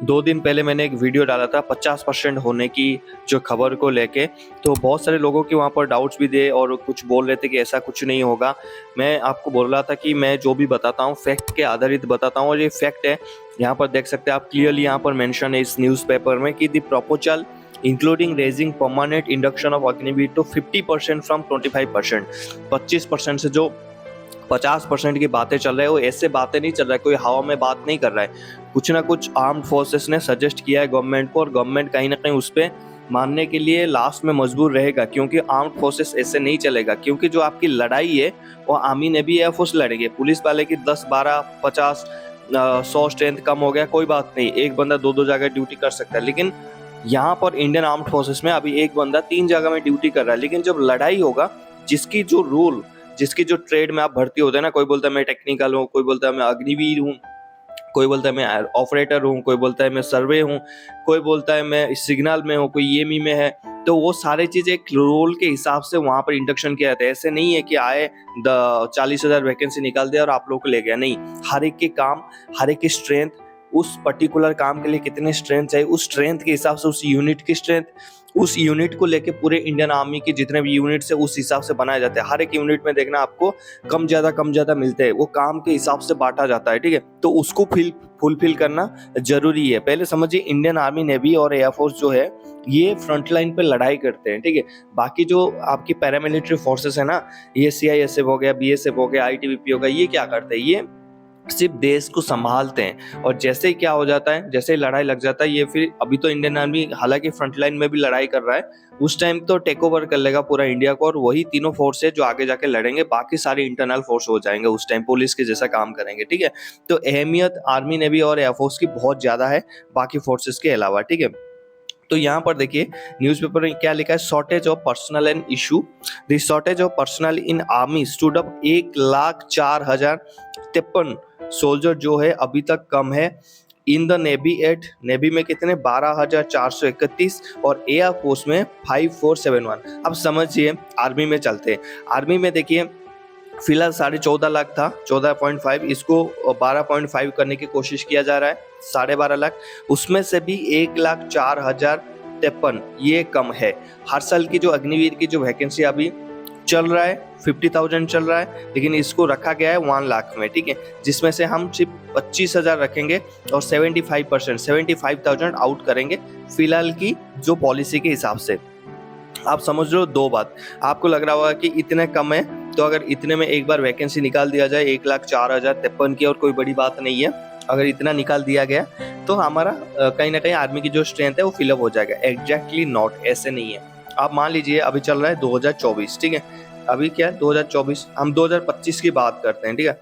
2 दिन पहले मैंने एक वीडियो डाला था 50% होने की जो खबर को लेके, तो बहुत सारे लोगों के वहाँ पर डाउट्स भी थे और कुछ बोल रहे थे कि ऐसा कुछ नहीं होगा। मैं आपको बोल रहा था कि मैं जो भी बताता हूँ फैक्ट के आधारित बताता हूँ और ये फैक्ट है। यहाँ पर देख सकते हैं आप, क्लियरली यहाँ पर मेंशन है इस न्यूज़पेपर में कि the proposal including raising permanent induction of Agniveer to 50% from 25%। 25% से जो 50% की बातें चल रही है वो ऐसे बातें नहीं चल रहा है, कोई हवा में बात नहीं कर रहा है। कुछ ना कुछ आर्म्ड फोर्सेस ने सजेस्ट किया है गवर्नमेंट को और गवर्नमेंट कहीं ना कहीं उस पर मानने के लिए लास्ट में मजबूर रहेगा, क्योंकि आर्म्ड फोर्सेस ऐसे नहीं चलेगा। क्योंकि जो आपकी लड़ाई है वो आर्मी ने भी एयरफोर्स लड़ेंगे। पुलिस वाले की 10 12 50 100 स्ट्रेंथ कम हो गया कोई बात नहीं, एक बंदा 2 जगह ड्यूटी कर सकता है। लेकिन यहाँ पर इंडियन आर्म्ड फोर्सेस में अभी एक बंदा 3 जगह में ड्यूटी कर रहा है। लेकिन जब लड़ाई होगा, जिसकी जो रूल, जिसकी जो ट्रेड में आप भर्ती होते हैं ना, कोई बोलता है मैं टेक्निकल हूँ, कोई बोलता है मैं अग्निवीर हूँ, कोई बोलता है मैं ऑपरेटर हूँ, कोई बोलता है मैं सर्वे हूँ, कोई बोलता है मैं सिग्नल में हूँ, कोई ईएमई में है। तो वो सारी चीज़ एक रोल के हिसाब से वहाँ पर इंडक्शन किया जाता है। ऐसे नहीं है कि आए 40,000 वैकेंसी निकाल दिया और आप लोग को ले गया, नहीं। हर एक के काम, हर एक की स्ट्रेंथ, उस पर्टिकुलर काम के लिए कितने स्ट्रेंथ चाहिए, उस स्ट्रेंथ के हिसाब से उस यूनिट की स्ट्रेंथ, उस यूनिट को लेके पूरे इंडियन आर्मी के जितने भी यूनिट्स है उस हिसाब से बनाए जाते हैं। हर एक यूनिट में देखना आपको कम ज्यादा मिलते हैं, वो काम के हिसाब से बांटा जाता है, ठीक है। तो उसको फुलफिल करना जरूरी है। पहले समझिए, इंडियन आर्मी, नेवी और एयरफोर्स जो है ये फ्रंट लाइन पे लड़ाई करते हैं, ठीक है। बाकी जो आपकी पैरामिलिट्री फोर्सेस है ना, ये सीआईएसएफ हो गया, बीएसएफ हो गया, आईटीबीपी हो गया, ये क्या करते हैं, ये सिर्फ देश को संभालते हैं। और जैसे ही क्या हो जाता है, जैसे ही लड़ाई लग जाता है, ये फिर अभी तो इंडियन आर्मी हालांकि फ्रंट लाइन में भी लड़ाई कर रहा है, उस टाइम तो टेक ओवर कर लेगा पूरा इंडिया को और वही तीनों फोर्स है जो आगे जाके लड़ेंगे। बाकी सारे इंटरनल फोर्स हो जाएंगे, उस टाइम पुलिस के जैसा काम करेंगे, ठीक है। तो अहमियत आर्मी, नेवी और एयरफोर्स की बहुत ज्यादा है बाकी फोर्सेस के अलावा, ठीक है। तो यहाँ पर देखिए न्यूज़पेपर में क्या लिखा है, shortage of personnel and issue. The shortage of personnel in army stood up 1,04,053 soldier जो है अभी तक कम है। In the navy at, navy में कितने 12,431 और एयरफोर्स में 5,471। अब समझिए आर्मी में चलते हैं। आर्मी में देखिए फिलहाल 14.5 लाख था, 14.5, इसको 12.5 करने की कोशिश किया जा रहा है, 12.5 लाख। उसमें से भी 1,04,053 ये कम है। हर साल की जो अग्निवीर की जो वैकेंसी अभी चल रहा है 50,000 चल रहा है, लेकिन इसको रखा गया है 1 लाख में, ठीक है। जिसमें से हम सिर्फ 25,000 रखेंगे और 75% 75,000 आउट करेंगे फिलहाल की जो पॉलिसी के हिसाब से। आप समझ लो दो बात, आपको लग रहा होगा कि इतने कम है, तो अगर इतने में एक बार वैकेंसी निकाल दिया जाए 1,04,053 की, और कोई बड़ी बात नहीं है, अगर इतना निकाल दिया गया तो हमारा कहीं ना कहीं आर्मी की जो स्ट्रेंथ है वो फिलअप हो जाएगा। एग्जैक्टली नॉट, ऐसे नहीं है। आप मान लीजिए अभी चल रहा है 2024, ठीक है। अभी क्या है 2024, हम 2025 की बात करते हैं, ठीक है।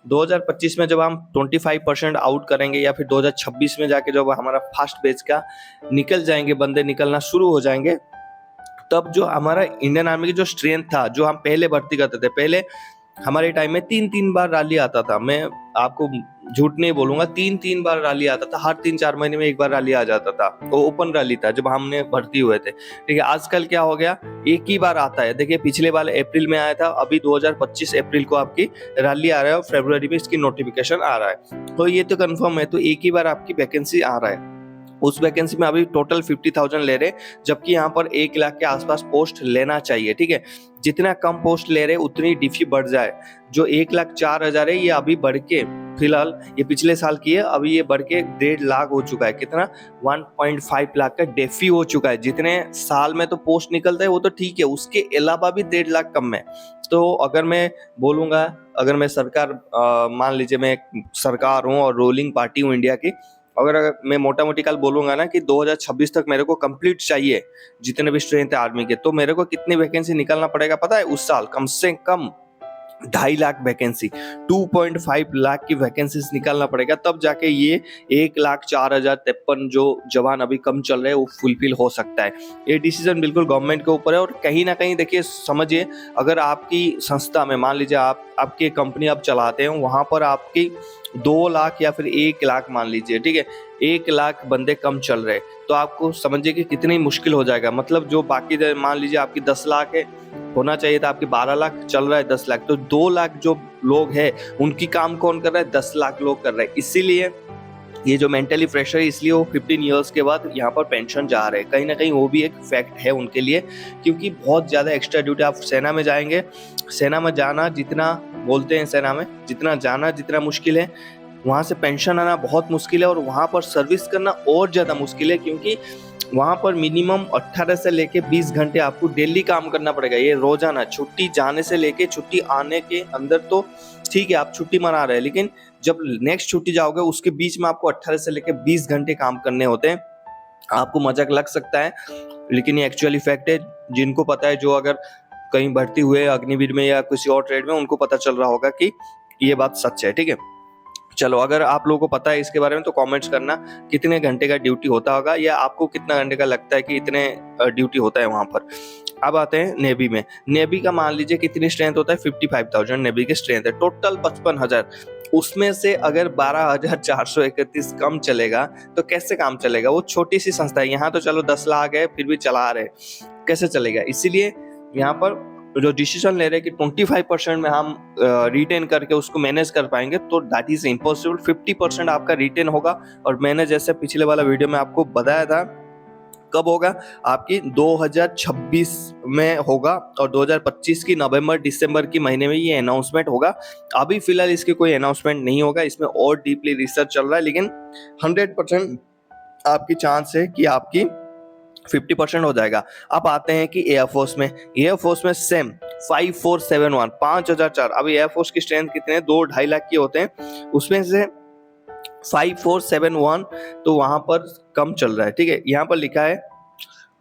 2025 में जब हम 25% आउट करेंगे या फिर 2026 में जाके जब हमारा फर्स्ट बैच का निकल जाएंगे, बंदे निकलना शुरू हो जाएंगे, तब जो हमारा इंडियन आर्मी की जो स्ट्रेंथ था, जो हम पहले भर्ती करते थे, पहले हमारे टाइम में 3-3 बार रैली आता था। मैं आपको झूठ नहीं बोलूंगा, 3-3 बार रैली आता था, हर 3-4 महीने में एक बार रैली आ जाता था। वो ओपन रैली था जब हमने भर्ती हुए थे, ठीक है। आजकल क्या हो गया, एक ही बार आता है। देखिए पिछले वाले अप्रैल में आया था, अभी 2025 अप्रैल को आपकी रैली आ रहा है और फरवरी में इसकी नोटिफिकेशन आ रहा है। तो ये तो कंफर्म है, तो एक ही बार आपकी वैकेंसी आ रहा है। उस वैकेंसी में अभी टोटल 50,000 ले रहे, जबकि यहाँ पर 1 लाख के आसपास पोस्ट लेना चाहिए, ठीक है। जितना कम पोस्ट ले रहे उतनी डिफी बढ़ जाए। जो 1,04,000 है ये अभी बढ़ के, फिलहाल ये पिछले साल की है, अभी ये बढ़ के 1.5 लाख हो चुका है। कितना 1.5 लाख का डेफी हो चुका है। जितने साल में तो पोस्ट निकलता है वो तो ठीक है, उसके अलावा भी 1.5 लाख कम है। तो अगर मैं बोलूंगा, अगर मैं सरकार, मान लीजिए मैं सरकार हूँ और रूलिंग पार्टी हूँ इंडिया की, अगर मैं मोटा मोटी कल बोलूंगा ना कि 2026 तक मेरे को कंप्लीट चाहिए जितने भी स्ट्रेंथ है आर्मी के, तो मेरे को कितनी वैकेंसी निकालना पड़ेगा पता है उस साल? कम से कम 2.5 लाख वैकेंसी, 2.5 लाख की वैकेंसीज निकालना पड़ेगा, तब जाके ये 1,04,053 जो जवान अभी कम चल रहे हैं वो फुलफिल हो सकता है। ये डिसीजन बिल्कुल गवर्नमेंट के ऊपर है। और कहीं ना कहीं देखिए, समझिए, अगर आपकी संस्था में, मान लीजिए आपकी कंपनी आप चलाते हैं, वहां पर आपकी 2 लाख या फिर 1 लाख मान लीजिए, ठीक है, 1 लाख बंदे कम चल रहे, तो आपको समझिए कि कितनी मुश्किल हो जाएगा। मतलब जो बाकी, मान लीजिए आपकी 10 लाख है, होना चाहिए था आपकी 12 लाख, चल रहा है 10 लाख, तो 2 लाख जो लोग हैं उनकी काम कौन कर रहा है? 10 लाख लोग कर रहे हैं। इसीलिए ये जो मेंटली प्रेशर है इसलिए वो 15 इयर्स के बाद यहाँ पर पेंशन जा रहे हैं। कहीं ना कहीं वो भी एक फैक्ट है उनके लिए, क्योंकि बहुत ज़्यादा एक्स्ट्रा ड्यूटी। आप सेना में जाएंगे, सेना में जाना जितना बोलते हैं, सेना में जितना जाना जितना मुश्किल है, वहाँ से पेंशन आना बहुत मुश्किल है, और वहाँ पर सर्विस करना और ज़्यादा मुश्किल है, क्योंकि वहाँ पर मिनिमम 18 से लेके 20 घंटे आपको डेली काम करना पड़ेगा। ये रोजाना, छुट्टी जाने से लेके छुट्टी आने के अंदर तो ठीक है आप छुट्टी मना रहे हैं, लेकिन जब नेक्स्ट छुट्टी जाओगे उसके बीच में आपको 18 से लेके 20 घंटे काम करने होते हैं। आपको मजाक लग सकता है, लेकिन ये एक्चुअली फैक्ट है। जिनको पता है, जो अगर कहीं भर्ती हुए अग्निवीर में या किसी और ट्रेड में, उनको पता चल रहा होगा कि ये बात सच है। ठीक है, चलो अगर आप लोगों को पता है इसके बारे में तो कमेंट्स करना कितने घंटे का ड्यूटी होता होगा, या आपको कितना घंटे का लगता है कि इतने ड्यूटी होता है वहां पर। अब आते हैं नेवी में। नेवी का मान लीजिए कितनी स्ट्रेंथ होता है, 55,000 नेवी की स्ट्रेंथ है, टोटल 55,000। उसमें से अगर 12,431 कम चलेगा तो कैसे काम चलेगा? वो छोटी सी संस्था है, यहाँ तो चलो 10 लाख है फिर भी चला रहे, कैसे चलेगा? इसीलिए यहाँ पर जो डिसीजन ले रहे हैं कि 25% में हम रिटेन करके उसको मैनेज कर पाएंगे, तो दैट इज इम्पॉसिबल। 50% आपका रिटेन होगा, और मैंने जैसे पिछले वाला वीडियो में आपको बताया था, कब होगा? आपकी 2026 में होगा, और 2025 की नवंबर दिसंबर की महीने में ये अनाउंसमेंट होगा। अभी फिलहाल इसकी कोई अनाउंसमेंट नहीं होगा, इसमें और डीपली रिसर्च चल रहा है, लेकिन 100% आपकी चांस है कि आपकी 50% हो जाएगा। अब आते हैं कि एयरफोर्स में। एयरफोर्स में सेम 5471 5004। अभी एयरफोर्स की स्ट्रेंथ कितने हैं? 2-2.5 लाख के होते हैं, उसमें से 5471 तो वहां पर कम चल रहा है। ठीक है, यहाँ पर लिखा है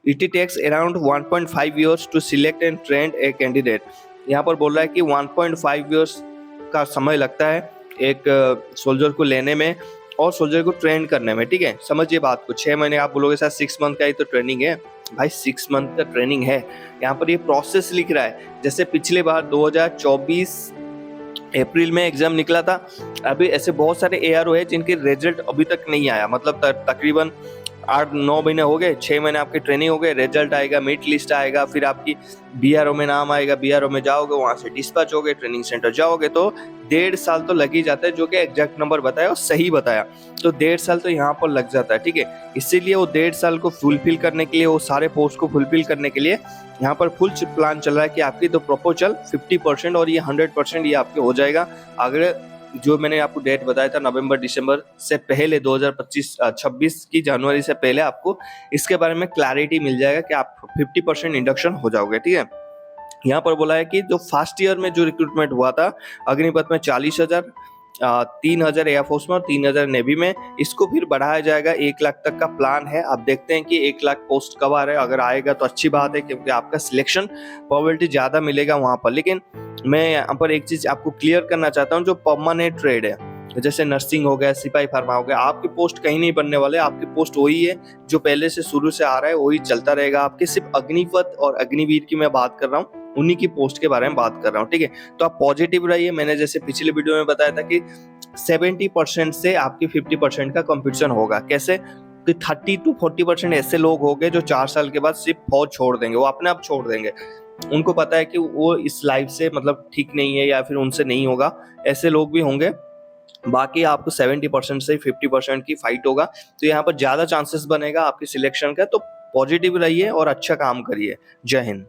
it takes around 1.5 years to select and train a candidate. यहाँ पर बोल रहा है कि 1.5 years का समय लगता है एक सोल्जर को लेने में और सोल्जर को ट्रेन करने में। ठीक है, समझिए बात को। 6 महीने आप बोलोगे सर 6 मंथ का ही तो ट्रेनिंग है। भाई 6 मंथ का ट्रेनिंग है, यहाँ पर ये प्रोसेस लिख रहा है। जैसे पिछले बार 2024 अप्रैल में एग्जाम निकला था, अभी ऐसे बहुत सारे एआरओ है जिनके रिजल्ट अभी तक नहीं आया, मतलब तकरीबन 8-9 महीने हो गए, 6 महीने आपकी ट्रेनिंग हो गए, रिजल्ट आएगा, मेरिट लिस्ट आएगा, फिर आपकी बीआरओ में नाम आएगा, बीआरओ में जाओगे, वहां से डिस्पैच होगे, ट्रेनिंग सेंटर जाओगे, तो 1.5 साल तो लग ही जाता है। जो कि एग्जैक्ट नंबर बताया और सही बताया, तो 1.5 साल तो यहाँ पर लग जाता है। ठीक है, इसीलिए वो 1.5 साल को फुलफिल करने के लिए, वो सारे पोस्ट को फुलफिल करने के लिए यहाँ पर फुल प्लान चल रहा है कि आपकी तो प्रपोजल 50% और ये 100% ये आपके हो जाएगा। अगर जो मैंने आपको डेट बताया था नवंबर दिसंबर से पहले 2025-26 की जनवरी से पहले आपको इसके बारे में क्लैरिटी मिल जाएगा कि आप 50% इंडक्शन हो जाओगे। ठीक है, यहाँ पर बोला है कि जो फर्स्ट ईयर में जो रिक्रूटमेंट हुआ था अग्निपथ में 40,000, 3,000 एयरफोर्स में और 3,000 नेवी में, इसको फिर बढ़ाया जाएगा। 1 लाख तक का प्लान है। आप देखते हैं कि 1 लाख पोस्ट कब आ रहा है। अगर आएगा तो अच्छी बात है, क्योंकि आपका सिलेक्शन प्रोबेबिलिटी ज्यादा मिलेगा वहां पर। लेकिन मैं यहाँ पर एक चीज आपको क्लियर करना चाहता हूँ, जो परमानेंट ट्रेड है जैसे नर्सिंग हो गया, सिपाही फार्मा हो गया, आपके पोस्ट कहीं नहीं बनने वाले। आपके पोस्ट वही है जो पहले से शुरू से आ रहा है, वही चलता रहेगा आपके। सिर्फ अग्निपथ और अग्निवीर की मैं बात कर रहा हूँ, उन्हीं की पोस्ट के बारे में बात कर रहा हूँ। ठीक है, तो आप पॉजिटिव रहिए। मैंने जैसे पिछले वीडियो में बताया था कि 70% से आपकी 50% का कंपटीशन होगा। कैसे? कि 30-40% ऐसे लोग होंगे जो 4 साल के बाद सिर्फ फौज छोड़ देंगे, वो अपने आप छोड़ देंगे। उनको पता है कि वो इस लाइफ से मतलब ठीक नहीं है, या फिर उनसे नहीं होगा, ऐसे लोग भी होंगे। बाकी आपको 70% से 50% की फाइट होगा, तो यहाँ पर ज्यादा चांसेस बनेगा आपकी सिलेक्शन का। तो पॉजिटिव रहिए और अच्छा काम करिए। जय हिंद।